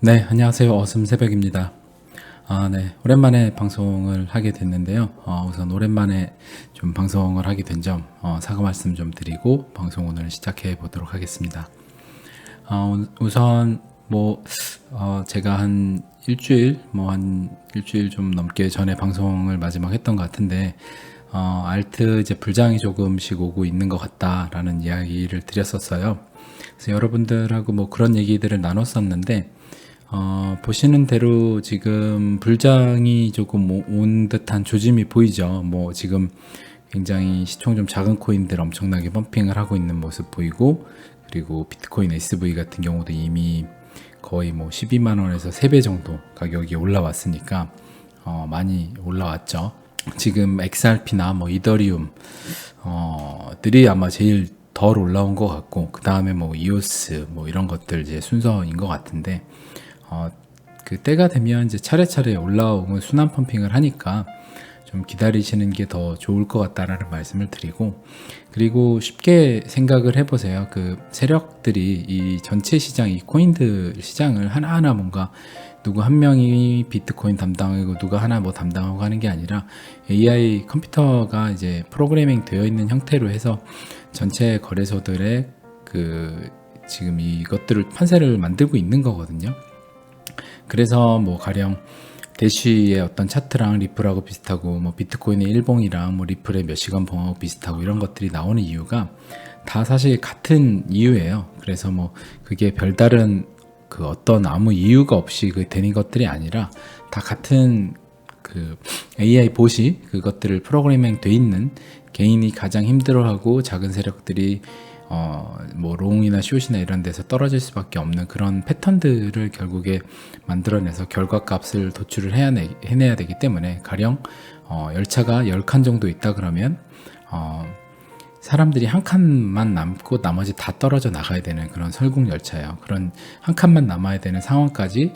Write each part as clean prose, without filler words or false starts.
네, 안녕하세요. 어슴 새벽입니다. 네. 오랜만에 방송을 하게 됐는데요. 우선 오랜만에 좀 방송을 하게 된 점, 사과 말씀 좀 드리고 방송 오늘 시작해 보도록 하겠습니다. 우선 제가 한 일주일 좀 넘게 전에 방송을 마지막 했던 것 같은데, 알트 이제 불장이 조금씩 오고 있는 것 같다라는 이야기를 드렸었어요. 그래서 여러분들하고 그런 얘기들을 나눴었는데, 보시는 대로 지금 불장이 조금 온 듯한 조짐이 보이죠. 지금 굉장히 시총 좀 작은 코인들 엄청나게 펌핑을 하고 있는 모습 보이고, 그리고 비트코인 SV 같은 경우도 이미 거의 12만 원에서 3배 정도 가격이 올라왔으니까 많이 올라왔죠. 지금 XRP나 이더리움 들이 아마 제일 덜 올라온 것 같고, 그 다음에 이오스 이런 것들 이제 순서인 것 같은데, 그 때가 되면 이제 차례차례 올라오고 순환 펌핑을 하니까 좀 기다리시는 게 더 좋을 것 같다라는 말씀을 드리고, 그리고 쉽게 생각을 해보세요. 그 세력들이 이 전체 시장, 이 코인들 시장을 하나하나 뭔가 누구 한 명이 비트코인 담당하고 누가 하나 담당하고 하는 게 아니라 AI 컴퓨터가 이제 프로그래밍 되어 있는 형태로 해서 전체 거래소들의 그 지금 이것들을 판세를 만들고 있는 거거든요. 그래서 가령 대쉬의 어떤 차트랑 리플하고 비슷하고 비트코인의 일봉이랑 리플의 몇 시간 봉하고 비슷하고 이런 것들이 나오는 이유가 다 사실 같은 이유예요. 그래서 그게 별다른 그 어떤 아무 이유가 없이 그 되는 것들이 아니라 다 같은 그 AI 봇이 그것들을 프로그래밍 돼 있는, 개인이 가장 힘들어하고 작은 세력들이 롱이나 숏이나 이런 데서 떨어질 수밖에 없는 그런 패턴들을 결국에 만들어내서 결과값을 도출을 해내야 되기 때문에, 가령 열차가 10칸 정도 있다 그러면 사람들이 한 칸만 남고 나머지 다 떨어져 나가야 되는 그런 설국 열차예요. 그런 한 칸만 남아야 되는 상황까지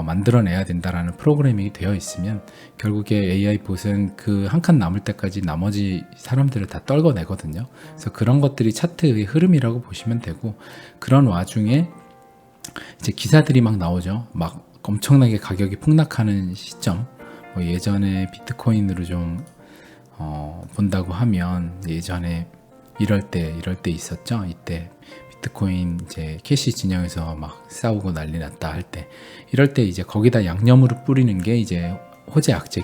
만들어내야 된다라는 프로그래밍이 되어 있으면 결국에 AI 봇은 그 한 칸 남을 때까지 나머지 사람들을 다 떨궈내거든요. 그래서 그런 것들이 차트의 흐름이라고 보시면 되고, 그런 와중에 이제 기사들이 막 나오죠. 막 엄청나게 가격이 폭락하는 시점. 예전에 비트코인으로 좀 본다고 하면 예전에 이럴 때 있었죠. 이때 비트코인 이제 캐시 진영에서 막 싸우고 난리 났다 할 때, 이럴 때 이제 거기다 양념으로 뿌리는 게 이제 호재 악재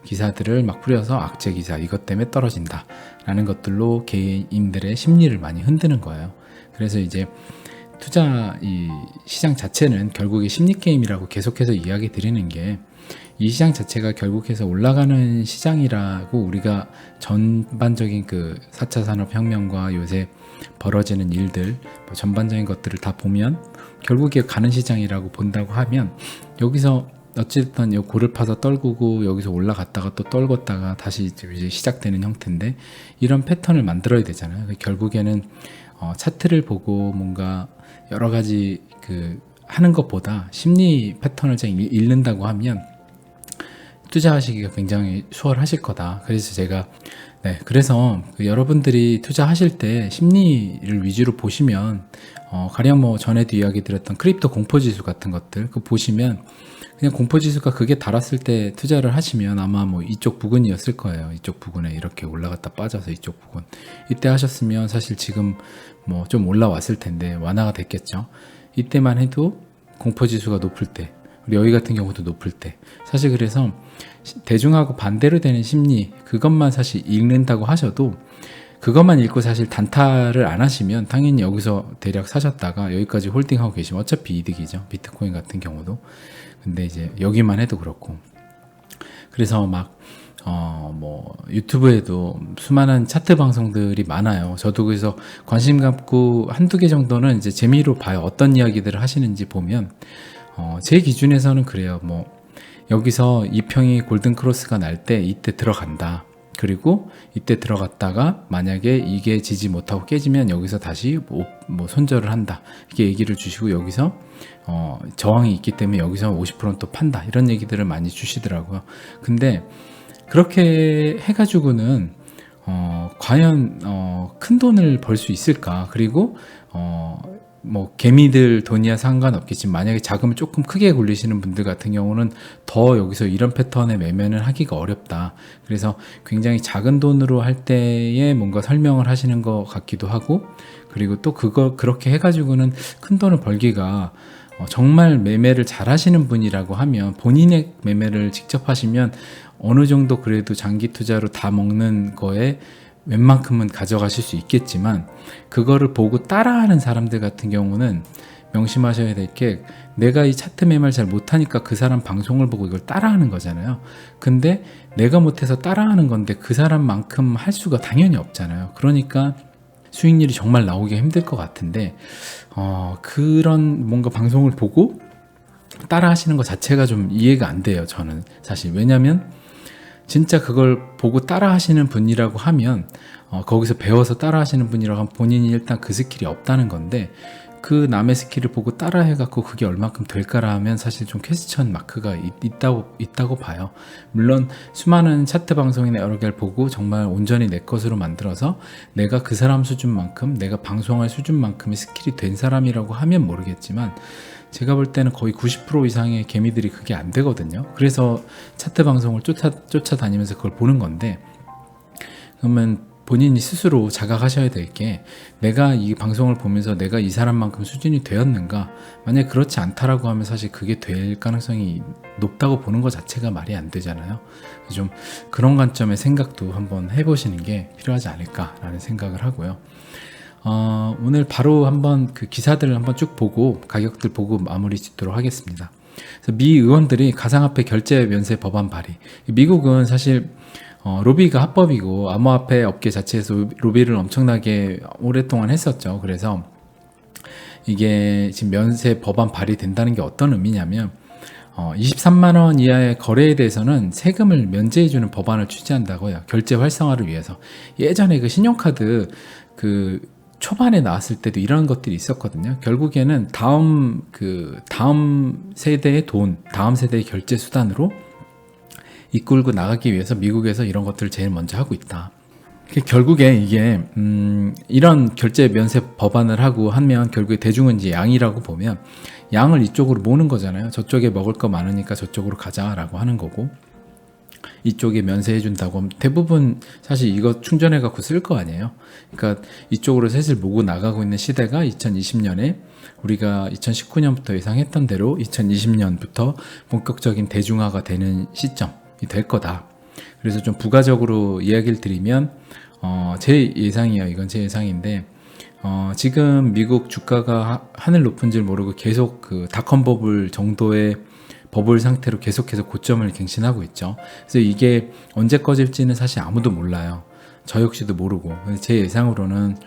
기사들을 막 뿌려서 악재 기사 이것 때문에 떨어진다 라는 것들로 개인들의 심리를 많이 흔드는 거예요. 그래서 이제 투자 이 시장 자체는 결국에 심리 게임이라고 계속해서 이야기 드리는 게, 이 시장 자체가 결국해서 올라가는 시장이라고 우리가 전반적인 그 4차 산업혁명과 요새 벌어지는 일들 전반적인 것들을 다 보면 결국에 가는 시장이라고 본다고 하면, 여기서 어쨌든 고를 파서 떨구고 여기서 올라갔다가 또 떨궜다가 다시 이제 시작되는 형태인데, 이런 패턴을 만들어야 되잖아요. 결국에는 차트를 보고 뭔가 여러 가지 그 하는 것보다 심리 패턴을 잘 읽는다고 하면 투자하시기가 굉장히 수월하실 거다. 그래서 제가 그래서 여러분들이 투자하실 때 심리를 위주로 보시면, 가령 전에도 이야기 드렸던 크립토 공포지수 같은 것들 그 보시면 그냥 공포지수가 그게 달았을 때 투자를 하시면 아마 이쪽 부근이었을 거예요. 이쪽 부근에 이렇게 올라갔다 빠져서 이쪽 부근, 이때 하셨으면 사실 지금 좀 올라왔을 텐데 완화가 됐겠죠. 이때만 해도 공포지수가 높을 때, 그리고 여기 같은 경우도 높을 때, 사실 그래서 대중하고 반대로 되는 심리 그것만 사실 읽는다고 하셔도, 그것만 읽고 사실 단타를 안 하시면 당연히 여기서 대략 사셨다가 여기까지 홀딩하고 계시면 어차피 이득이죠. 비트코인 같은 경우도. 근데 이제 여기만 해도 그렇고, 그래서 유튜브에도 수많은 차트 방송들이 많아요. 저도 그래서 관심 갖고 한두 개 정도는 이제 재미로 봐요. 어떤 이야기들을 하시는지 보면, 제 기준에서는 그래요. 여기서 이평이 골든 크로스가 날 때 이때 들어간다. 그리고 이때 들어갔다가 만약에 이게 지지 못하고 깨지면 여기서 다시 손절을 한다. 이렇게 얘기를 주시고, 여기서 저항이 있기 때문에 여기서 50%는 또 판다. 이런 얘기들을 많이 주시더라고요. 근데 그렇게 해가지고는 과연 큰 돈을 벌 수 있을까? 그리고 뭐 개미들 돈이야 상관없겠지만 만약에 자금을 조금 크게 굴리시는 분들 같은 경우는 더 여기서 이런 패턴의 매매는 하기가 어렵다. 그래서 굉장히 작은 돈으로 할 때에 뭔가 설명을 하시는 것 같기도 하고, 그리고 또 그렇게 해가지고는 큰 돈을 벌기가 정말 매매를 잘 하시는 분이라고 하면, 본인의 매매를 직접 하시면 어느 정도 그래도 장기 투자로 다 먹는 거에 웬만큼은 가져가실 수 있겠지만, 그거를 보고 따라하는 사람들 같은 경우는 명심하셔야 될 게, 내가 이 차트 매매를 잘 못하니까 그 사람 방송을 보고 이걸 따라하는 거잖아요. 근데 내가 못해서 따라하는 건데 그 사람만큼 할 수가 당연히 없잖아요. 그러니까 수익률이 정말 나오기 힘들 것 같은데, 그런 뭔가 방송을 보고 따라 하시는 것 자체가 좀 이해가 안 돼요, 저는 사실. 왜냐면 진짜 그걸 보고 따라 하시는 분이라고 하면, 거기서 배워서 따라 하시는 분이라고 하면 본인이 일단 그 스킬이 없다는 건데, 그 남의 스킬을 보고 따라 해갖고 그게 얼마큼 될까라 하면 사실 좀 퀘스천 마크가 있다고 봐요. 물론 수많은 차트 방송이나 여러 개를 보고 정말 온전히 내 것으로 만들어서 내가 그 사람 수준만큼, 내가 방송할 수준만큼의 스킬이 된 사람이라고 하면 모르겠지만, 제가 볼 때는 거의 90% 이상의 개미들이 그게 안 되거든요. 그래서 차트 방송을 쫓아다니면서 그걸 보는 건데, 그러면 본인이 스스로 자각하셔야 될 게, 내가 이 방송을 보면서 내가 이 사람만큼 수준이 되었는가? 만약에 그렇지 않다라고 하면 사실 그게 될 가능성이 높다고 보는 것 자체가 말이 안 되잖아요. 좀 그런 관점의 생각도 한번 해보시는 게 필요하지 않을까라는 생각을 하고요. 오늘 바로 한번 그 기사들을 한번 쭉 보고 가격들 보고 마무리 짓도록 하겠습니다. 그래서 미 의원들이 가상화폐 결제 면세 법안 발의. 미국은 사실 로비가 합법이고 암호화폐 업계 자체에서 로비를 엄청나게 오랫동안 했었죠. 그래서 이게 지금 면세 법안 발의된다는 게 어떤 의미냐면, 23만 원 이하의 거래에 대해서는 세금을 면제해주는 법안을 취지한다고요. 결제 활성화를 위해서. 예전에 그 신용카드 그 초반에 나왔을 때도 이런 것들이 있었거든요. 결국에는 다음 세대의 돈, 다음 세대의 결제 수단으로 이끌고 나가기 위해서 미국에서 이런 것들을 제일 먼저 하고 있다. 결국에 이게 이런 결제 면세 법안을 하고 하면 결국에 대중은 이제 양이라고 보면 양을 이쪽으로 모으는 거잖아요. 저쪽에 먹을 거 많으니까 저쪽으로 가자라고 하는 거고, 이쪽에 면세해 준다고 하면 대부분 사실 이거 충전해 갖고 쓸 거 아니에요. 그러니까 이쪽으로 셋을 모고 나가고 있는 시대가 2020년에 우리가 2019년부터 예상했던 대로 2020년부터 본격적인 대중화가 되는 시점이 될 거다. 그래서 좀 부가적으로 이야기를 드리면, 제 예상이에요. 이건 제 예상인데, 지금 미국 주가가 하늘 높은 줄 모르고 계속 그 닷컴 버블 정도의 버블 상태로 계속해서 고점을 갱신하고 있죠. 그래서 이게 언제 꺼질지는 사실 아무도 몰라요. 저 역시도 모르고. 제 예상으로는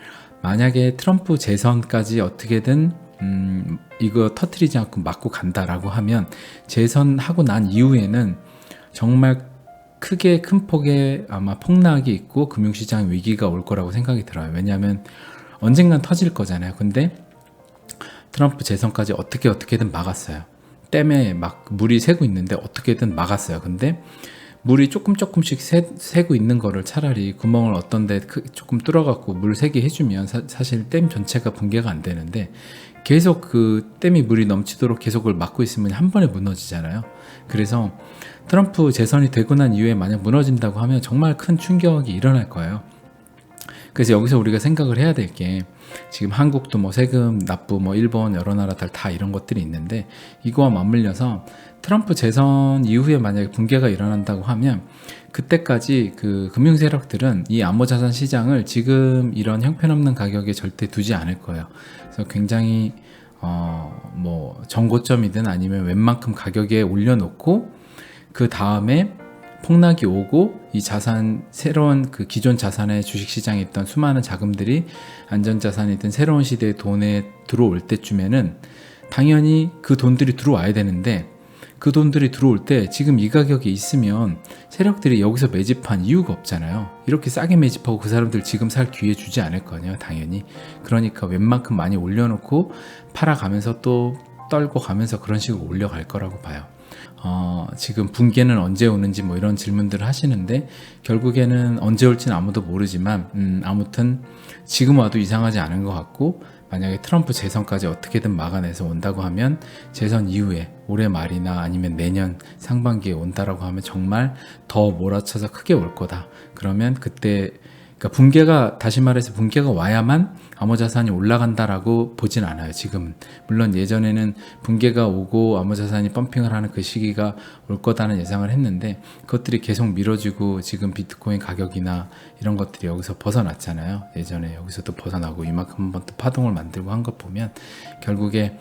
만약에 트럼프 재선까지 어떻게든 이거 터트리지 않고 막고 간다라고 하면, 재선하고 난 이후에는 정말 크게 큰 폭의 아마 폭락이 있고 금융시장 위기가 올 거라고 생각이 들어요. 왜냐하면 언젠간 터질 거잖아요. 근데 트럼프 재선까지 어떻게든 막았어요. 댐에 막 물이 새고 있는데 어떻게든 막았어요. 근데 물이 조금씩 새고 있는 거를 차라리 구멍을 어떤 데 조금 뚫어갖고 물 새게 해주면 사실 댐 전체가 붕괴가 안 되는데, 계속 그 댐이 물이 넘치도록 계속 그걸 막고 있으면 한 번에 무너지잖아요. 그래서 트럼프 재선이 되고 난 이후에 만약 무너진다고 하면 정말 큰 충격이 일어날 거예요. 그래서 여기서 우리가 생각을 해야 될 게, 지금 한국도 뭐 세금 납부, 뭐 일본 여러 나라들 다 이런 것들이 있는데, 이거와 맞물려서 트럼프 재선 이후에 만약에 붕괴가 일어난다고 하면 그때까지 그 금융 세력들은 이 암호자산 시장을 지금 이런 형편없는 가격에 절대 두지 않을 거예요. 그래서 굉장히 뭐 정고점이든 아니면 웬만큼 가격에 올려놓고 그 다음에 폭락이 오고 이 자산, 새로운 그 기존 자산의 주식시장에 있던 수많은 자금들이 안전자산이든 새로운 시대의 돈에 들어올 때쯤에는 당연히 그 돈들이 들어와야 되는데, 그 돈들이 들어올 때 지금 이 가격에 있으면 세력들이 여기서 매집한 이유가 없잖아요. 이렇게 싸게 매집하고 그 사람들 지금 살 기회 주지 않을 거 아니에요, 당연히. 그러니까 웬만큼 많이 올려놓고 팔아가면서 또 떨고 가면서 그런 식으로 올려갈 거라고 봐요. 지금 붕괴는 언제 오는지 뭐 이런 질문들을 하시는데, 결국에는 언제 올지는 아무도 모르지만 아무튼 지금 와도 이상하지 않은 것 같고, 만약에 트럼프 재선까지 어떻게든 막아내서 온다고 하면 재선 이후에 올해 말이나 아니면 내년 상반기에 온다라고 하면 정말 더 몰아쳐서 크게 올 거다. 그러면 그때 그러니까 붕괴가, 다시 말해서 붕괴가 와야만 암호자산이 올라간다라고 보진 않아요. 지금은. 물론 예전에는 붕괴가 오고 암호자산이 펌핑을 하는 그 시기가 올 거다는 예상을 했는데, 그것들이 계속 미뤄지고 지금 비트코인 가격이나 이런 것들이 여기서 벗어났잖아요. 예전에 여기서도 벗어나고 이만큼 한번 또 파동을 만들고 한 것 보면, 결국에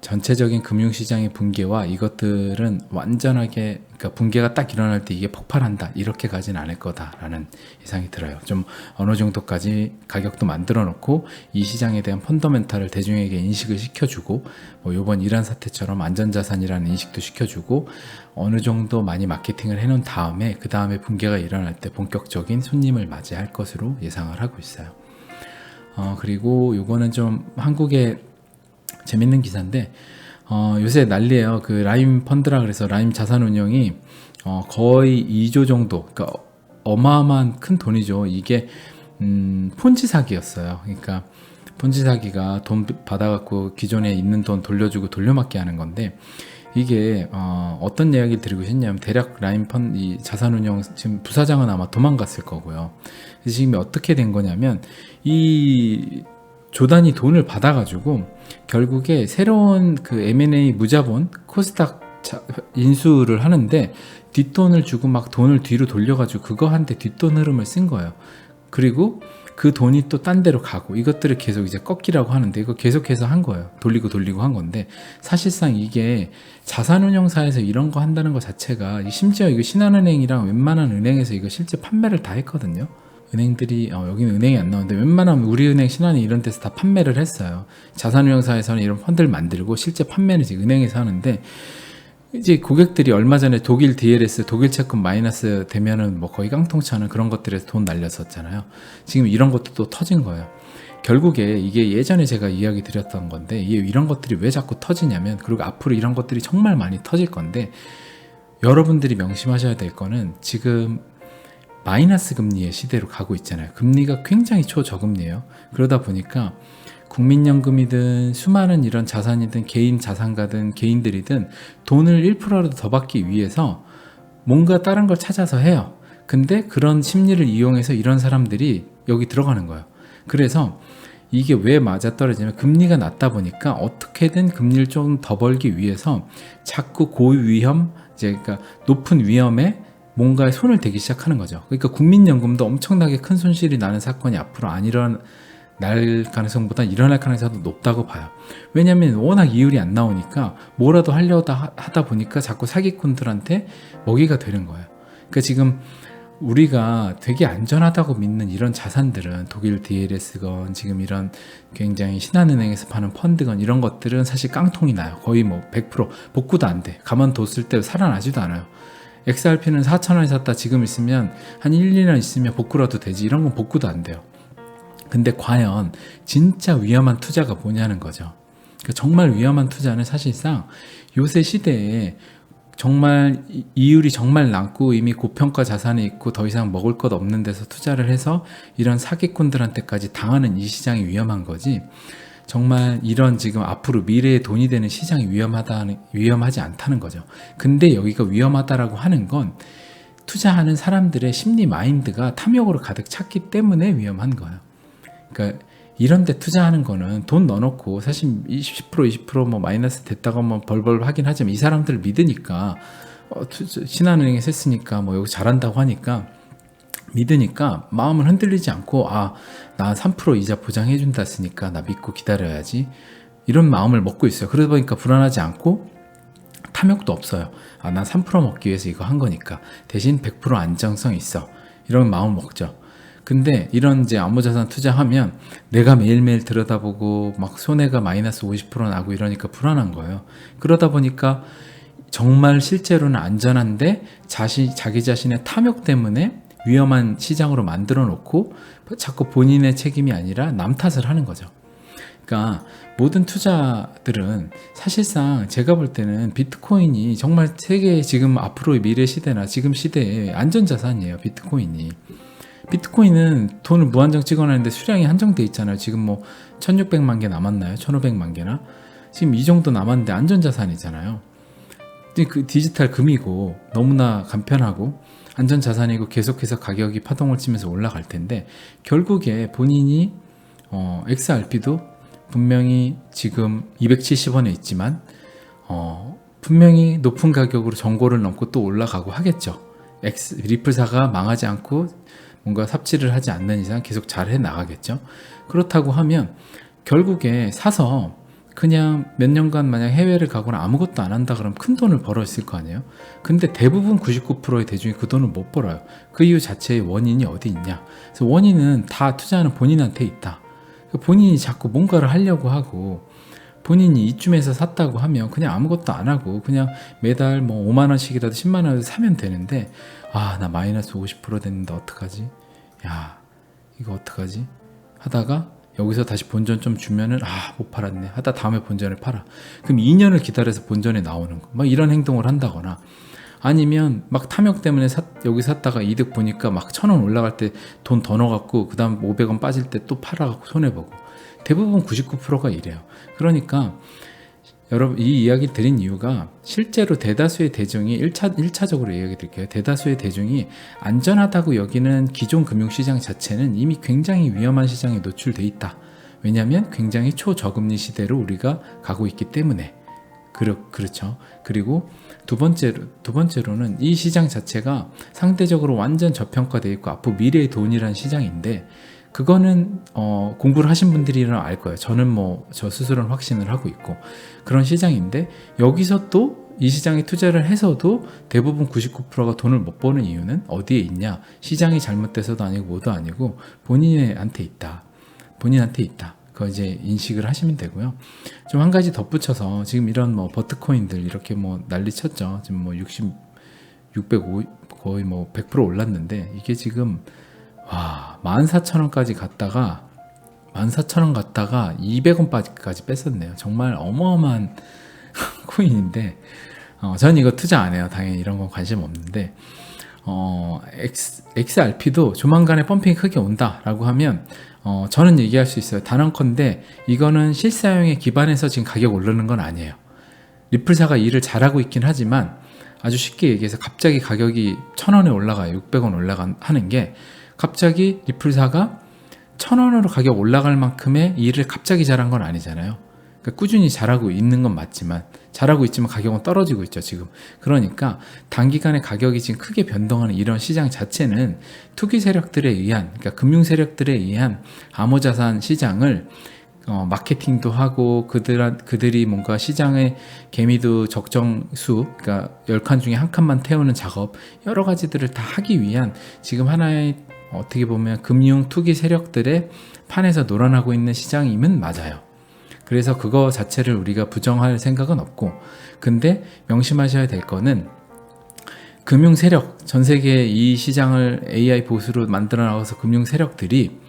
전체적인 금융시장의 붕괴와 이것들은 완전하게, 그러니까 붕괴가 딱 일어날 때 이게 폭발한다 이렇게 가진 않을 거다라는 예상이 들어요. 좀 어느 정도까지 가격도 만들어 놓고 이 시장에 대한 펀더멘탈을 대중에게 인식을 시켜주고, 뭐 이번 이란 사태처럼 안전자산이라는 인식도 시켜주고 어느 정도 많이 마케팅을 해놓은 다음에, 그 다음에 붕괴가 일어날 때 본격적인 손님을 맞이할 것으로 예상을 하고 있어요. 그리고 요거는 좀 한국의 재밌는 기사인데, 요새 난리예요. 그 라임 펀드라 그래서 라임 자산운용이 거의 2조 정도, 그러니까 어마어마한 큰 돈이죠. 이게 폰지 사기였어요. 그러니까 폰지 사기가 돈 받아갖고 기존에 있는 돈 돌려주고 돌려막기 하는 건데, 이게 어떤 이야기를 드리고 싶냐면, 대략 라임 펀드 이 자산운용 지금 부사장은 아마 도망갔을 거고요. 그래서 지금 어떻게 된 거냐면, 이 조단이 돈을 받아가지고 결국에 새로운 그 M&A 무자본 코스닥 인수를 하는데, 뒷돈을 주고 막 돈을 뒤로 돌려가지고 그거 한테 뒷돈 흐름을 쓴 거예요. 그리고 그 돈이 또 딴 데로 가고, 이것들을 계속 이제 꺾이라고 하는데, 이거 계속해서 한 거예요. 돌리고 한 건데, 사실상 이게 자산운용사에서 이런 거 한다는 것 자체가, 심지어 이거 신한은행이랑 웬만한 은행에서 이거 실제 판매를 다 했거든요. 은행들이, 여기는 은행이 안 나오는데 웬만하면 우리은행, 신한은행 이런 데서 다 판매를 했어요. 자산운용사에서는 이런 펀드를 만들고 실제 판매는 이제 은행에서 하는데, 이제 고객들이 얼마 전에 독일 DLS, 독일 채권 마이너스 되면은 뭐 거의 깡통차는 그런 것들에서 돈 날렸었잖아요. 지금 이런 것도 또 터진 거예요. 결국에 이게 예전에 제가 이야기 드렸던 건데, 이런 것들이 왜 자꾸 터지냐면, 그리고 앞으로 이런 것들이 정말 많이 터질 건데, 여러분들이 명심하셔야 될 거는, 지금 마이너스 금리의 시대로 가고 있잖아요. 금리가 굉장히 초저금리예요. 그러다 보니까 국민연금이든 수많은 이런 자산이든 개인 자산가든 개인들이든 돈을 1%라도 더 받기 위해서 뭔가 다른 걸 찾아서 해요. 근데 그런 심리를 이용해서 이런 사람들이 여기 들어가는 거예요. 그래서 이게 왜 맞아떨어지냐면, 금리가 낮다 보니까 어떻게든 금리를 좀 더 벌기 위해서 자꾸 고위험, 그러니까 높은 위험에 뭔가에 손을 대기 시작하는 거죠. 그러니까 국민연금도 엄청나게 큰 손실이 나는 사건이 앞으로 안 일어날 가능성보다 일어날 가능성이 더 높다고 봐요. 왜냐하면 워낙 이율이 안 나오니까 뭐라도 하려고 하다 보니까 자꾸 사기꾼들한테 먹이가 되는 거예요. 그러니까 지금 우리가 되게 안전하다고 믿는 이런 자산들은, 독일 DLS건 지금 이런 굉장히 신한은행에서 파는 펀드건 이런 것들은 사실 깡통이 나요. 거의 뭐 100% 복구도 안 돼. 가만뒀을 때 살아나지도 않아요. XRP는 4,000원에 샀다 지금 있으면 한 1, 2년 있으면 복구라도 되지, 이런 건 복구도 안 돼요. 근데 과연 진짜 위험한 투자가 뭐냐는 거죠. 그러니까 정말 위험한 투자는 사실상 요새 시대에 정말 이율이 정말 낮고 이미 고평가 자산이 있고 더 이상 먹을 것 없는 데서 투자를 해서 이런 사기꾼들한테까지 당하는 이 시장이 위험한 거지, 정말 이런 지금 앞으로 미래의 돈이 되는 시장이 위험하지 않다는 거죠. 근데 여기가 위험하다라고 하는 건 투자하는 사람들의 심리 마인드가 탐욕으로 가득 찼기 때문에 위험한 거예요. 그러니까 이런 데 투자하는 거는 돈 넣어놓고 사실 10% 뭐 마이너스 됐다고 뭐 벌벌 하긴 하지만, 이 사람들을 믿으니까 신한은행에서 했으니까 뭐 여기 잘한다고 하니까 믿으니까 마음은 흔들리지 않고, 나 3% 이자 보장해준다 했으니까 나 믿고 기다려야지, 이런 마음을 먹고 있어요. 그러다 보니까 불안하지 않고 탐욕도 없어요. 난 3% 먹기 위해서 이거 한 거니까 대신 100% 안정성 있어, 이런 마음 먹죠. 근데 이런 이제 암호자산 투자하면 내가 매일매일 들여다보고 막 손해가 마이너스 50% 나고 이러니까 불안한 거예요. 그러다 보니까 정말 실제로는 안전한데 자기 자신의 탐욕 때문에 위험한 시장으로 만들어 놓고 자꾸 본인의 책임이 아니라 남 탓을 하는 거죠. 그러니까 모든 투자들은 사실상 제가 볼 때는 비트코인이 정말 세계의 지금 앞으로의 미래 시대나 지금 시대의 안전자산이에요. 비트코인은 돈을 무한정 찍어내는데 수량이 한정돼 있잖아요. 지금 뭐 1600만 개 남았나요? 1500만 개나? 지금 이 정도 남았는데 안전자산이잖아요. 그 디지털 금이고 너무나 간편하고 안전자산이고 계속해서 가격이 파동을 치면서 올라갈 텐데, 결국에 본인이 XRP도 분명히 지금 270원에 있지만 분명히 높은 가격으로 전고를 넘고 또 올라가고 하겠죠. 리플사가 망하지 않고 뭔가 삽질을 하지 않는 이상 계속 잘 해나가겠죠. 그렇다고 하면 결국에 사서 그냥 몇 년간 만약 해외를 가거나 아무것도 안 한다 그러면 큰 돈을 벌었을 거 아니에요. 근데 대부분 99%의 대중이 그 돈을 못 벌어요. 그 이유 자체의 원인이 어디 있냐. 그래서 원인은 다 투자하는 본인한테 있다. 본인이 자꾸 뭔가를 하려고 하고, 본인이 이쯤에서 샀다고 하면 그냥 아무것도 안 하고 그냥 매달 뭐 5만 원씩이라도 10만 원을 사면 되는데, 나 마이너스 50% 됐는데 어떡하지? 야, 이거 어떡하지? 하다가 여기서 다시 본전 좀 주면은 못 팔았네 하다 다음에 본전을 팔아. 그럼 2년을 기다려서 본전에 나오는 거, 막 이런 행동을 한다거나, 아니면 막 탐욕 때문에 여기 샀다가 이득 보니까 막 1000원 올라갈 때 돈 더 넣어갖고 그 다음 500원 빠질 때 또 팔아갖고 손해보고. 대부분 99%가 이래요. 그러니까 여러분, 이 이야기 드린 이유가 실제로 대다수의 대중이 1차적으로 이야기 드릴게요. 대다수의 대중이 안전하다고 여기는 기존 금융시장 자체는 이미 굉장히 위험한 시장에 노출돼 있다. 왜냐하면 굉장히 초저금리 시대로 우리가 가고 있기 때문에. 그렇죠. 그리고 두 번째로는 이 시장 자체가 상대적으로 완전 저평가되어 있고 앞으로 미래의 돈이라는 시장인데, 그거는 공부를 하신 분들이랑 알 거예요. 저는 저 스스로는 확신을 하고 있고 그런 시장인데, 여기서 또 이 시장에 투자를 해서도 대부분 99%가 돈을 못 버는 이유는 어디에 있냐? 시장이 잘못돼서도 아니고 뭐도 아니고 본인한테 있다. 그거 이제 인식을 하시면 되고요. 좀 한 가지 덧붙여서, 지금 이런 버트코인들 이렇게 난리 쳤죠. 지금 605 거의 100% 올랐는데, 이게 지금 14,000원까지 갔다가 200원까지 뺐었네요. 정말 어마어마한 코인인데, 저는 이거 투자 안 해요. 당연히 이런 건 관심 없는데, XRP도 조만간에 펌핑이 크게 온다라고 하면 저는 얘기할 수 있어요. 단언컨대 이거는 실사용에 기반해서 지금 가격 오르는 건 아니에요. 리플사가 일을 잘하고 있긴 하지만, 아주 쉽게 얘기해서 갑자기 가격이 1000원에 올라가요. 600원 하는 게, 갑자기 리플사가 1000원으로 가격 올라갈 만큼의 일을 갑자기 잘한 건 아니잖아요. 그러니까 꾸준히 잘하고 있는 건 맞지만, 잘하고 있지만 가격은 떨어지고 있죠 지금. 그러니까 단기간에 가격이 지금 크게 변동하는 이런 시장 자체는 투기 세력들에 의한, 그러니까 금융 세력들에 의한 암호자산 시장을 마케팅도 하고, 그들이 뭔가 시장의 개미도 적정수, 그러니까 10칸 중에 한 칸만 태우는 작업, 여러 가지들을 다 하기 위한 지금 하나의 어떻게 보면 금융 투기 세력들의 판에서 놀아나고 있는 시장임은 맞아요. 그래서 그거 자체를 우리가 부정할 생각은 없고, 근데 명심하셔야 될 거는, 금융 세력, 전 세계 이 시장을 AI 보수로 만들어 나가서 금융 세력들이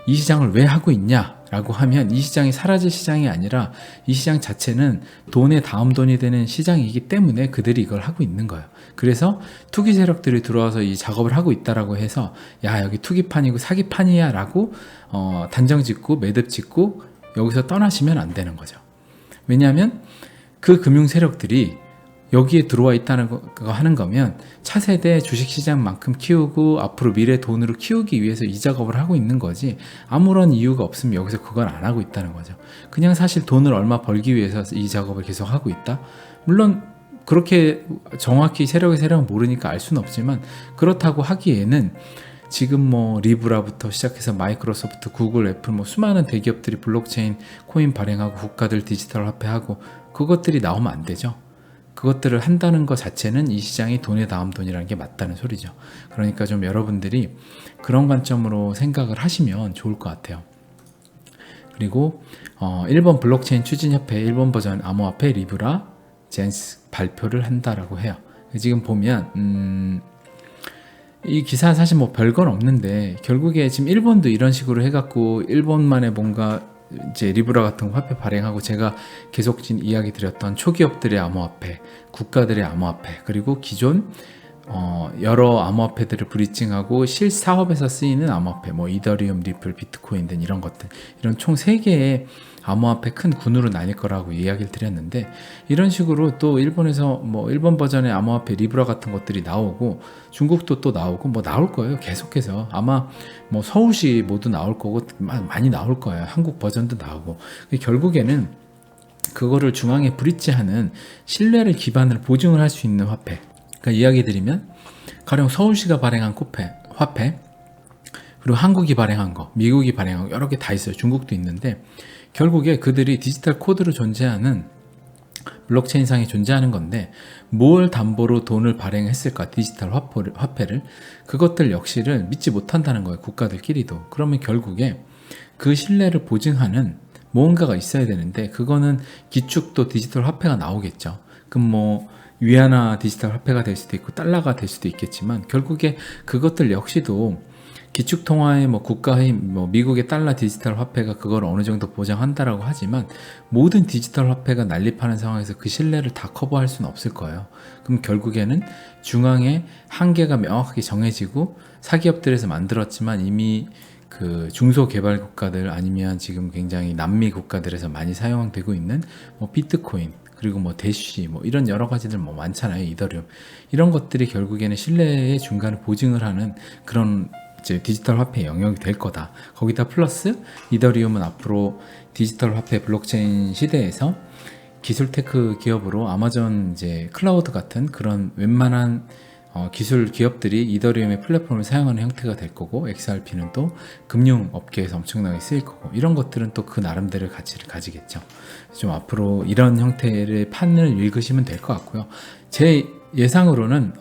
이 시장을 왜 하고 있냐라고 하면, 이 시장이 사라질 시장이 아니라 이 시장 자체는 돈의 다음 돈이 되는 시장이기 때문에 그들이 이걸 하고 있는 거예요. 그래서 투기 세력들이 들어와서 이 작업을 하고 있다라고 해서 야, 여기 투기판이고 사기판이야 라고 단정 짓고 매듭 짓고 여기서 떠나시면 안 되는 거죠. 왜냐하면 그 금융 세력들이 여기에 들어와 있다는 거 하는 거면 차세대 주식시장만큼 키우고 앞으로 미래 돈으로 키우기 위해서 이 작업을 하고 있는 거지, 아무런 이유가 없으면 여기서 그걸 안 하고 있다는 거죠. 그냥 사실 돈을 얼마 벌기 위해서 이 작업을 계속 하고 있다? 물론 그렇게 정확히 세력의 세력은 모르니까 알 수는 없지만, 그렇다고 하기에는 지금 리브라부터 시작해서 마이크로소프트, 구글, 애플 수많은 대기업들이 블록체인 코인 발행하고 국가들 디지털 화폐하고 그것들이 나오면 안 되죠. 그것들을 한다는 것 자체는 이 시장이 돈의 다음 돈이라는 게 맞다는 소리죠. 그러니까 좀 여러분들이 그런 관점으로 생각을 하시면 좋을 것 같아요. 그리고 일본 블록체인 추진협회 일본 버전 암호화폐 리브라 젠스 발표를 한다라고 해요. 지금 보면 이 기사 사실 별건 없는데, 결국에 지금 일본도 이런 식으로 해갖고 일본만의 뭔가 이제 리브라 같은 화폐 발행하고 제가 계속 이야기 드렸던 초기업들의 암호화폐, 국가들의 암호화폐, 그리고 기존 여러 암호화폐들을 브리징하고 실사업에서 쓰이는 암호화폐, 뭐 이더리움, 리플, 비트코인 등 이런 것들, 이런 총 3개의 암호화폐 큰 군으로 나뉠 거라고 이야기를 드렸는데, 이런 식으로 또 일본에서 뭐 일본 버전의 암호화폐 리브라 같은 것들이 나오고 중국도 또 나오고 뭐 나올 거예요. 계속해서 아마 뭐 서울시 모두 나올 거고 많이 나올 거예요. 한국 버전도 나오고. 결국에는 그거를 중앙에 브릿지하는 신뢰를 기반으로 보증을 할 수 있는 화폐. 그러니까 이야기 드리면 가령 서울시가 발행한 화폐, 그리고 한국이 발행한 거, 미국이 발행한 거 여러 개 다 있어요. 중국도 있는데 결국에 그들이 디지털 코드로 존재하는 블록체인상에 존재하는 건데, 뭘 담보로 돈을 발행했을까, 디지털 화폐를, 그것들 역시를 믿지 못한다는 거예요. 국가들끼리도. 그러면 결국에 그 신뢰를 보증하는 뭔가가 있어야 되는데, 그거는 기축도 디지털 화폐가 나오겠죠. 그럼 뭐 위안화 디지털 화폐가 될 수도 있고 달러가 될 수도 있겠지만, 결국에 그것들 역시도 기축통화의 뭐 국가의 뭐 미국의 달러 디지털 화폐가 그걸 어느 정도 보장한다라고 하지만, 모든 디지털 화폐가 난립하는 상황에서 그 신뢰를 다 커버할 수는 없을 거예요. 그럼 결국에는 중앙에 한계가 명확하게 정해지고, 사기업들에서 만들었지만 이미 그 중소개발 국가들 아니면 지금 굉장히 남미 국가들에서 많이 사용되고 있는 뭐 비트코인, 그리고 뭐 대쉬, 뭐 이런 여러 가지들 뭐 많잖아요. 이더리움, 이런 것들이 결국에는 신뢰의 중간을 보증을 하는 그런 이제 디지털 화폐 영역이 될 거다. 거기다 플러스 이더리움은 앞으로 디지털 화폐 블록체인 시대에서 기술 테크 기업으로 아마존 이제 클라우드 같은 그런 웬만한 기술 기업들이 이더리움의 플랫폼을 사용하는 형태가 될 거고, XRP는 또 금융 업계에서 엄청나게 쓰일 거고, 이런 것들은 또 그 나름대로의 가치를 가지겠죠. 좀 앞으로 이런 형태의 판을 읽으시면 될 것 같고요. 제 예상으로는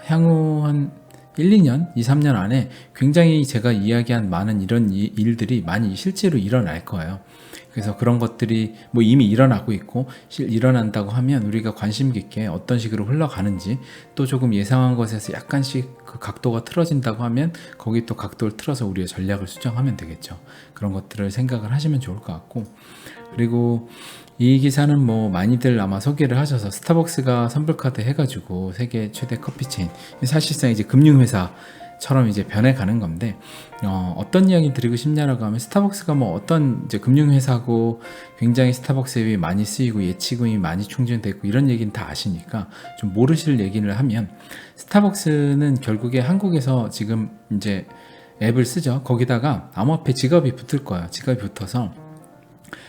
향후 한 1, 2년, 2, 3년 안에 굉장히 제가 이야기한 많은 이런 일들이 많이 실제로 일어날 거예요. 그래서 그런 것들이 뭐 이미 일어나고 있고 일어난다고 하면 우리가 관심 깊게 어떤 식으로 흘러가는지, 또 조금 예상한 것에서 약간씩 그 각도가 틀어진다고 하면 거기 또 각도를 틀어서 우리의 전략을 수정하면 되겠죠. 그런 것들을 생각을 하시면 좋을 것 같고, 그리고 이 기사는 뭐 많이들 아마 소개를 하셔서, 스타벅스가 선불카드 해가지고 세계 최대 커피 체인, 사실상 이제 금융회사처럼 이제 변해가는 건데, 어떤 이야기 드리고 싶냐라고 하면, 스타벅스가 뭐 어떤 이제 금융회사고 굉장히 스타벅스 앱이 많이 쓰이고 예치금이 많이 충전되고 이런 얘기는 다 아시니까 좀 모르실 얘기를 하면, 스타벅스는 결국에 한국에서 지금 이제 앱을 쓰죠. 거기다가 암호화폐 지갑이 붙을 거예요. 지갑이 붙어서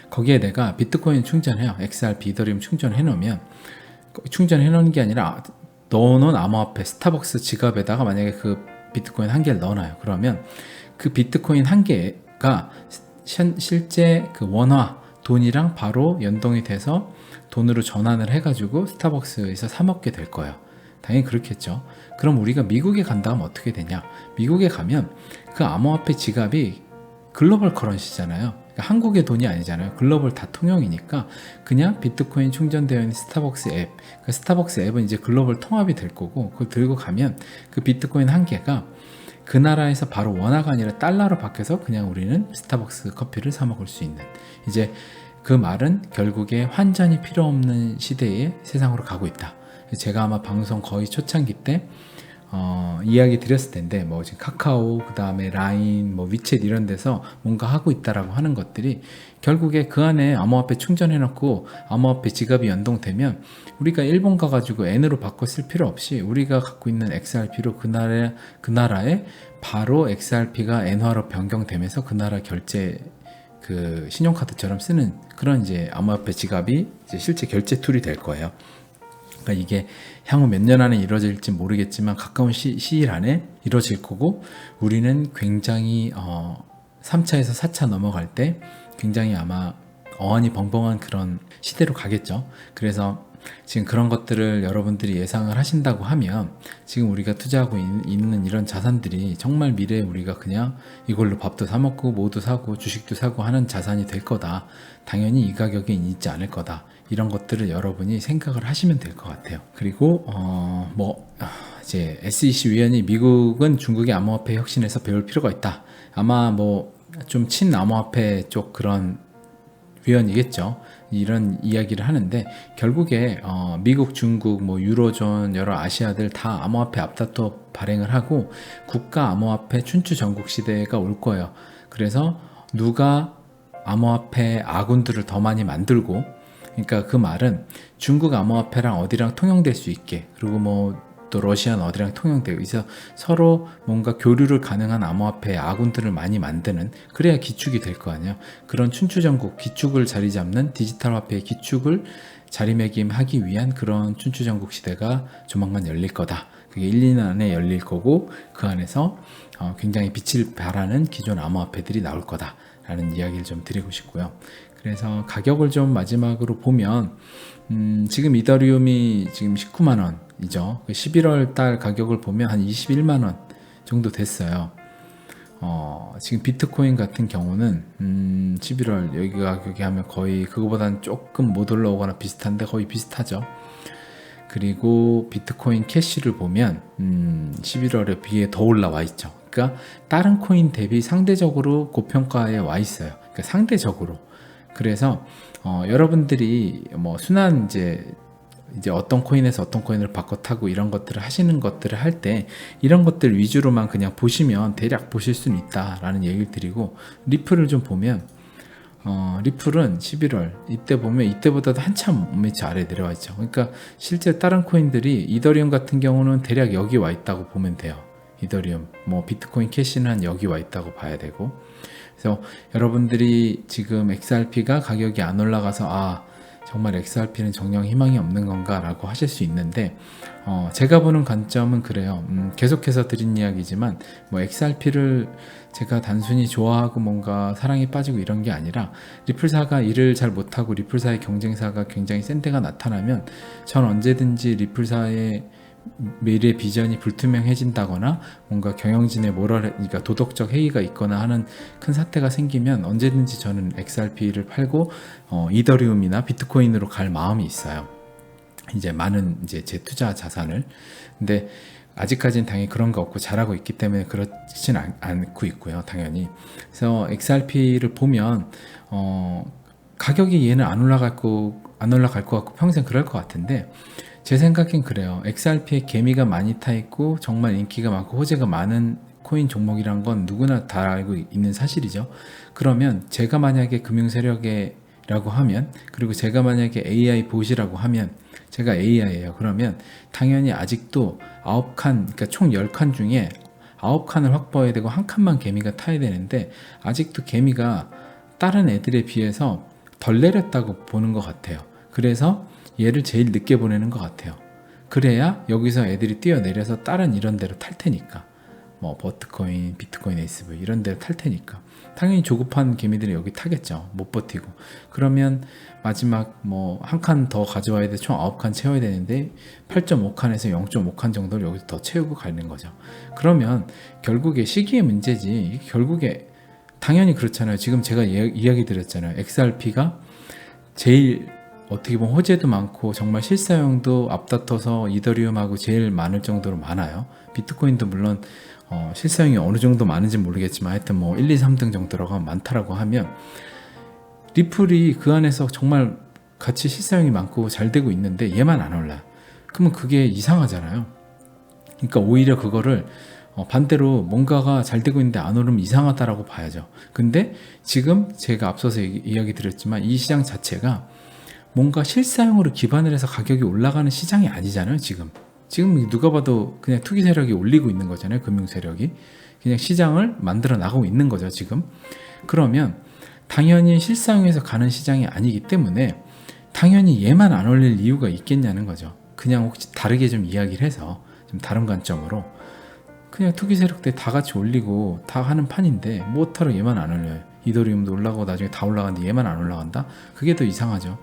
거기에 내가 비트코인 충전해요. XRP, 이더리움 충전해 놓으면, 충전해 놓은 게 아니라 넣어놓은 암호화폐 스타벅스 지갑에다가 만약에 그 비트코인 1개를 넣어놔요. 그러면 그 비트코인 1개가 실제 그 원화 돈이랑 바로 연동이 돼서 돈으로 전환을 해가지고 스타벅스에서 사 먹게 될 거예요. 당연히 그렇겠죠. 그럼 우리가 미국에 간다 하면 어떻게 되냐? 미국에 가면 그 암호화폐 지갑이 글로벌 커런시잖아요. 그러니까 한국의 돈이 아니잖아요. 글로벌 다 통용이니까 그냥 비트코인 충전되어 있는 스타벅스 앱, 그 스타벅스 앱은 이제 글로벌 통합이 될 거고, 그걸 들고 가면 그 비트코인 1개가 그 나라에서 바로 원화가 아니라 달러로 바뀌어서 그냥 우리는 스타벅스 커피를 사 먹을 수 있는, 이제 그 말은 결국에 환전이 필요 없는 시대의 세상으로 가고 있다. 제가 아마 방송 거의 초창기 때 이야기 드렸을 텐데, 뭐 지금 카카오, 그 다음에 라인, 뭐 위챗 이런 데서 뭔가 하고 있다라고 하는 것들이 결국에 그 안에 암호화폐 충전해 놓고 암호화폐 지갑이 연동되면, 우리가 일본 가가지고 N으로 바꿔 쓸 필요 없이 우리가 갖고 있는 XRP로 그 나라에 바로 XRP가 N화로 변경되면서 그 나라 결제, 그 신용카드처럼 쓰는 그런 이제 암호화폐 지갑이 이제 실제 결제 툴이 될 거예요. 그러니까 이게 향후 몇 년 안에 이루어질지 모르겠지만 가까운 시일 안에 이루어질 거고, 우리는 굉장히 3차에서 4차 넘어갈 때 굉장히 아마 어안이 벙벙한 그런 시대로 가겠죠. 그래서 지금 그런 것들을 여러분들이 예상을 하신다고 하면, 지금 우리가 투자하고 있는 이런 자산들이 정말 미래에 우리가 그냥 이걸로 밥도 사 먹고 뭐도 사고 주식도 사고 하는 자산이 될 거다. 당연히 이 가격에 있지 않을 거다. 이런 것들을 여러분이 생각을 하시면 될 것 같아요. 그리고 이제 SEC 위원이 미국은 중국의 암호화폐 혁신에서 배울 필요가 있다. 아마 뭐 좀 친암호화폐 쪽 그런 위원이겠죠. 이런 이야기를 하는데 결국에 미국, 중국, 뭐 유로존, 여러 아시아들 다 암호화폐 앞다퉈 발행을 하고 국가 암호화폐 춘추 전국 시대가 올 거예요. 그래서 누가 암호화폐 아군들을 더 많이 만들고, 그러니까 그 말은 중국 암호화폐랑 어디랑 통용될 수 있게, 그리고 뭐 또 러시아는 어디랑 통용되고 있어 서로 뭔가 교류를 가능한 암호화폐 아군들을 많이 만드는, 그래야 기축이 될 거 아니에요. 그런 춘추전국 기축을 자리 잡는 디지털 화폐의 기축을 자리매김하기 위한 그런 춘추전국 시대가 조만간 열릴 거다. 그게 1, 2년 안에 열릴 거고 그 안에서 굉장히 빛을 발하는 기존 암호화폐들이 나올 거다라는 이야기를 좀 드리고 싶고요. 그래서 가격을 좀 마지막으로 보면 지금 이더리움이 지금 19만 원이죠. 11월 달 가격을 보면 한 21만 원 정도 됐어요. 지금 비트코인 같은 경우는 11월 여기 가격이 하면 거의 그거보다는 조금 못 올라오거나 비슷한데 거의 비슷하죠. 그리고 비트코인 캐시를 보면 11월에 비해 더 올라와 있죠. 그러니까 다른 코인 대비 상대적으로 고평가에 와 있어요. 그러니까 상대적으로. 그래서 여러분들이 뭐 순환 이제 어떤 코인에서 어떤 코인을 바꿔 타고 이런 것들을 하시는 것들을 할 때 이런 것들 위주로만 그냥 보시면 대략 보실 수는 있다라는 얘기를 드리고, 리플을 좀 보면 리플은 11월 이때 보면 이때보다도 한참 매치 아래 내려와 있죠. 그러니까 실제 다른 코인들이 이더리움 같은 경우는 대략 여기 와 있다고 보면 돼요. 이더리움, 뭐 비트코인 캐시는 여기 와 있다고 봐야 되고, 그래서 여러분들이 지금 XRP가 가격이 안 올라가서 정말 XRP는 정녕 희망이 없는 건가 라고 하실 수 있는데, 제가 보는 관점은 그래요. 계속해서 드린 이야기지만 뭐 XRP를 제가 단순히 좋아하고 뭔가 사랑에 빠지고 이런 게 아니라, 리플사가 일을 잘 못하고 리플사의 경쟁사가 굉장히 센 데가 나타나면 전 언제든지 리플사의 미래 비전이 불투명해진다거나 뭔가 경영진의 그러니까 도덕적 해이가 있거나 하는 큰 사태가 생기면 언제든지 저는 XRP를 팔고 이더리움이나 비트코인으로 갈 마음이 있어요. 이제 많은 제 투자 자산을. 근데 아직까지는 당연히 그런 거 없고 잘하고 있기 때문에 그렇진 않고 있고요, 당연히. 그래서 XRP를 보면 가격이 얘는 안 올라갈 것 같고 평생 그럴 것 같은데, 제 생각엔 그래요. XRP에 개미가 많이 타 있고 정말 인기가 많고 호재가 많은 코인 종목이란 건 누구나 다 알고 있는 사실이죠. 그러면 제가 만약에 금융세력이라고 하면, 그리고 제가 만약에 AI 보시라고 하면, 제가 AI예요. 그러면 당연히 아직도 9칸, 그러니까 총 10칸 중에 9칸을 확보해야 되고 한 칸만 개미가 타야 되는데, 아직도 개미가 다른 애들에 비해서 덜 내렸다고 보는 것 같아요. 그래서 얘를 제일 늦게 보내는 것 같아요. 그래야 여기서 애들이 뛰어내려서 다른 이런 데로 탈 테니까, 뭐 버트코인, 비트코인 SV 이런 데로 탈 테니까 당연히 조급한 개미들이 여기 타겠죠. 못 버티고. 그러면 마지막 뭐 한 칸 더 가져와야 돼. 총 9칸 채워야 되는데 8.5칸에서 0.5칸 정도를 여기서 더 채우고 가는 거죠. 그러면 결국에 시기의 문제지, 결국에 당연히 그렇잖아요. 지금 제가 이야기 드렸잖아요. XRP가 제일 어떻게 보면 호재도 많고 정말 실사용도 앞다퉈서 이더리움하고 제일 많을 정도로 많아요. 비트코인도 물론 실사용이 어느 정도 많은지 모르겠지만 하여튼 뭐 1, 2, 3등 정도라고 많다라고 하면, 리플이 그 안에서 정말 같이 실사용이 많고 잘 되고 있는데 얘만 안 올라요. 그러면 그게 이상하잖아요. 그러니까 오히려 그거를 반대로 뭔가가 잘 되고 있는데 안 오르면 이상하다라고 봐야죠. 근데 지금 제가 앞서서 이야기 드렸지만 이 시장 자체가 뭔가 실사용으로 기반을 해서 가격이 올라가는 시장이 아니잖아요. 지금 누가 봐도 그냥 투기 세력이 올리고 있는 거잖아요. 금융 세력이 그냥 시장을 만들어 나가고 있는 거죠, 지금. 그러면 당연히 실사용에서 가는 시장이 아니기 때문에 당연히 얘만 안 올릴 이유가 있겠냐는 거죠. 그냥 혹시 다르게 좀 이야기를 해서 좀 다른 관점으로, 그냥 투기 세력들 다 같이 올리고 다 하는 판인데 뭐하러 얘만 안 올려요. 이더리움도 올라가고 나중에 다 올라가는데 얘만 안 올라간다? 그게 더 이상하죠.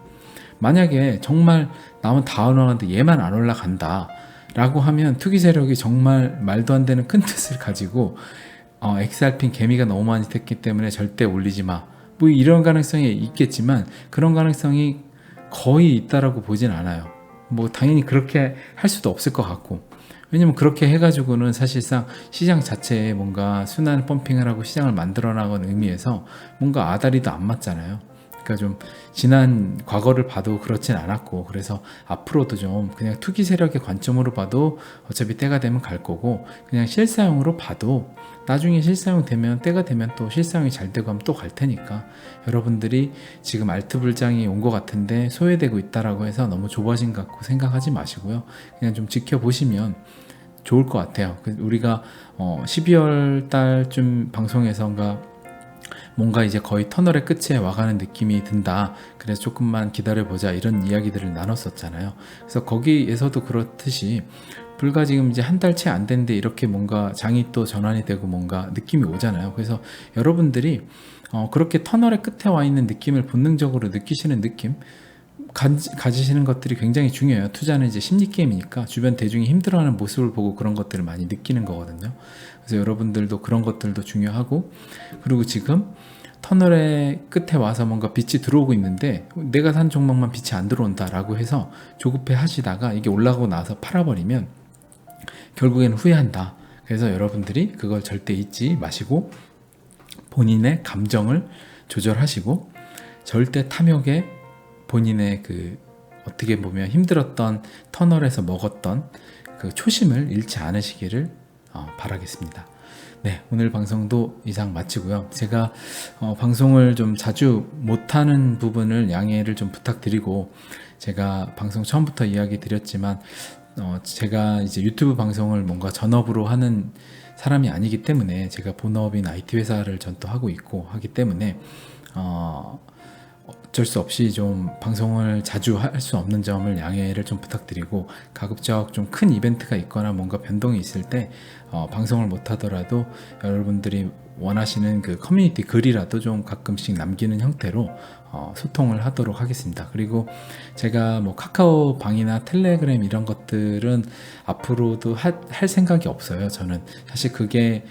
만약에 정말 남은 다 올라가는데 얘만 안 올라간다 라고 하면 투기 세력이 정말 말도 안 되는 큰 뜻을 가지고 XRP 개미가 너무 많이 됐기 때문에 절대 올리지 마, 뭐 이런 가능성이 있겠지만 그런 가능성이 거의 있다라고 보진 않아요. 뭐 당연히 그렇게 할 수도 없을 것 같고, 왜냐면 그렇게 해가지고는 사실상 시장 자체에 뭔가 순환 펌핑을 하고 시장을 만들어 나가는 의미에서 뭔가 아다리도 안 맞잖아요. 그러니까 좀 지난 과거를 봐도 그렇진 않았고, 그래서 앞으로도 좀 그냥 투기 세력의 관점으로 봐도 어차피 때가 되면 갈 거고, 그냥 실사용으로 봐도 나중에 실사용 되면, 때가 되면 또 실사용이 잘 되고 하면 또 갈 테니까, 여러분들이 지금 알트 불장이 온 것 같은데 소외되고 있다라고 해서 너무 좁아진 것 같고 생각하지 마시고요. 그냥 좀 지켜보시면 좋을 것 같아요. 우리가 12월 달쯤 방송에서인가 뭔가 이제 거의 터널의 끝에 와가는 느낌이 든다, 그래서 조금만 기다려보자, 이런 이야기들을 나눴었잖아요. 그래서 거기에서도 그렇듯이 불과 지금 이제 한 달 채 안 됐는데 이렇게 뭔가 장이 또 전환이 되고 뭔가 느낌이 오잖아요. 그래서 여러분들이 그렇게 터널의 끝에 와 있는 느낌을 본능적으로 느끼시는 느낌 가지시는 것들이 굉장히 중요해요. 투자는 이제 심리 게임이니까 주변 대중이 힘들어하는 모습을 보고 그런 것들을 많이 느끼는 거거든요. 그래서 여러분들도 그런 것들도 중요하고, 그리고 지금 터널의 끝에 와서 뭔가 빛이 들어오고 있는데 내가 산 종목만 빛이 안 들어온다라고 해서 조급해 하시다가 이게 올라가고 나서 팔아버리면 결국에는 후회한다. 그래서 여러분들이 그걸 절대 잊지 마시고 본인의 감정을 조절하시고, 절대 탐욕에 본인의 어떻게 보면 힘들었던 터널에서 먹었던 그 초심을 잃지 않으시기를 바라겠습니다. 네, 오늘 방송도 이상 마치고요. 제가 방송을 좀 자주 못하는 부분을 양해를 좀 부탁드리고, 제가 방송 처음부터 이야기 드렸지만 제가 이제 유튜브 방송을 뭔가 전업으로 하는 사람이 아니기 때문에, 제가 본업인 IT 회사를 전 또 하고 있고 하기 때문에 어쩔 수 없이 좀 방송을 자주 할 수 없는 점을 양해를 좀 부탁드리고, 가급적 좀 큰 이벤트가 있거나 뭔가 변동이 있을 때 방송을 못 하더라도 여러분들이 원하시는 그 커뮤니티 글이라도 좀 가끔씩 남기는 형태로 소통을 하도록 하겠습니다. 그리고 제가 뭐 카카오 방이나 텔레그램 이런 것들은 앞으로도 할 생각이 없어요. 저는 사실 그게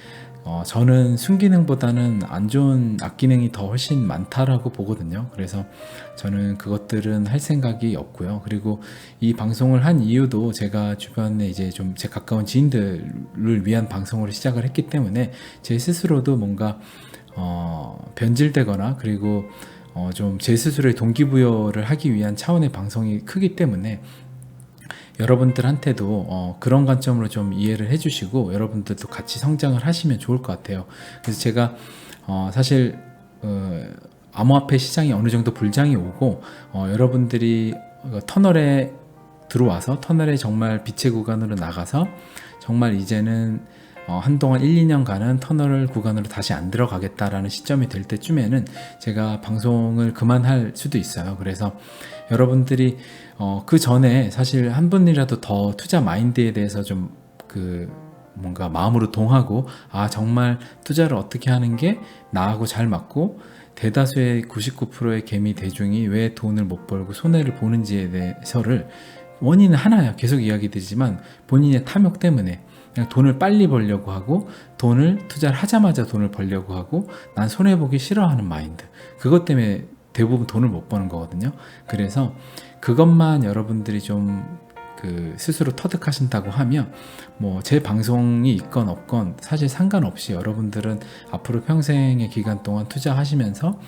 저는 순기능보다는 안 좋은 악기능이 더 훨씬 많다라고 보거든요. 그래서 저는 그것들은 할 생각이 없고요. 그리고 이 방송을 한 이유도 제가 주변에 이제 좀 제 가까운 지인들을 위한 방송으로 시작을 했기 때문에 제 스스로도 뭔가 변질되거나, 그리고 좀 제 스스로의 동기부여를 하기 위한 차원의 방송이 크기 때문에 여러분들한테도 그런 관점으로 좀 이해를 해주시고 여러분들도 같이 성장을 하시면 좋을 것 같아요. 그래서 제가 사실 암호화폐 시장이 어느 정도 불장이 오고 여러분들이 터널에 들어와서 터널에 정말 빛의 구간으로 나가서 정말 이제는 한동안 1, 2년간은 터널 구간으로 다시 안 들어가겠다라는 시점이 될 때쯤에는 제가 방송을 그만할 수도 있어요. 그래서 여러분들이 그 전에 사실 한 분이라도 더 투자 마인드에 대해서 좀 뭔가 마음으로 동하고, 정말 투자를 어떻게 하는 게 나하고 잘 맞고 대다수의 99%의 개미 대중이 왜 돈을 못 벌고 손해를 보는지에 대해서를, 원인은 하나야, 계속 이야기 드리지만 본인의 탐욕 때문에 그냥 돈을 빨리 벌려고 하고, 돈을 투자를 하자마자 돈을 벌려고 하고, 난 손해보기 싫어하는 마인드, 그것 때문에 대부분 돈을 못 버는 거거든요. 그래서 그것만 여러분들이 좀 스스로 터득하신다고 하면 뭐 제 방송이 있건 없건 사실 상관없이 여러분들은 앞으로 평생의 기간 동안 투자하시면서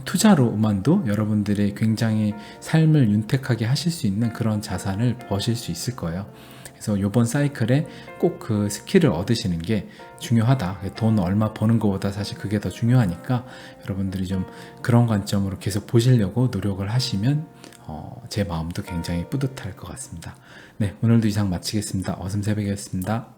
투자로만도 여러분들의 굉장히 삶을 윤택하게 하실 수 있는 그런 자산을 버실 수 있을 거예요. 그래서 이번 사이클에 꼭 그 스킬을 얻으시는 게 중요하다. 돈 얼마 버는 것보다 사실 그게 더 중요하니까 여러분들이 좀 그런 관점으로 계속 보시려고 노력을 하시면 제 마음도 굉장히 뿌듯할 것 같습니다. 네, 오늘도 이상 마치겠습니다. 어슴새벽이었습니다.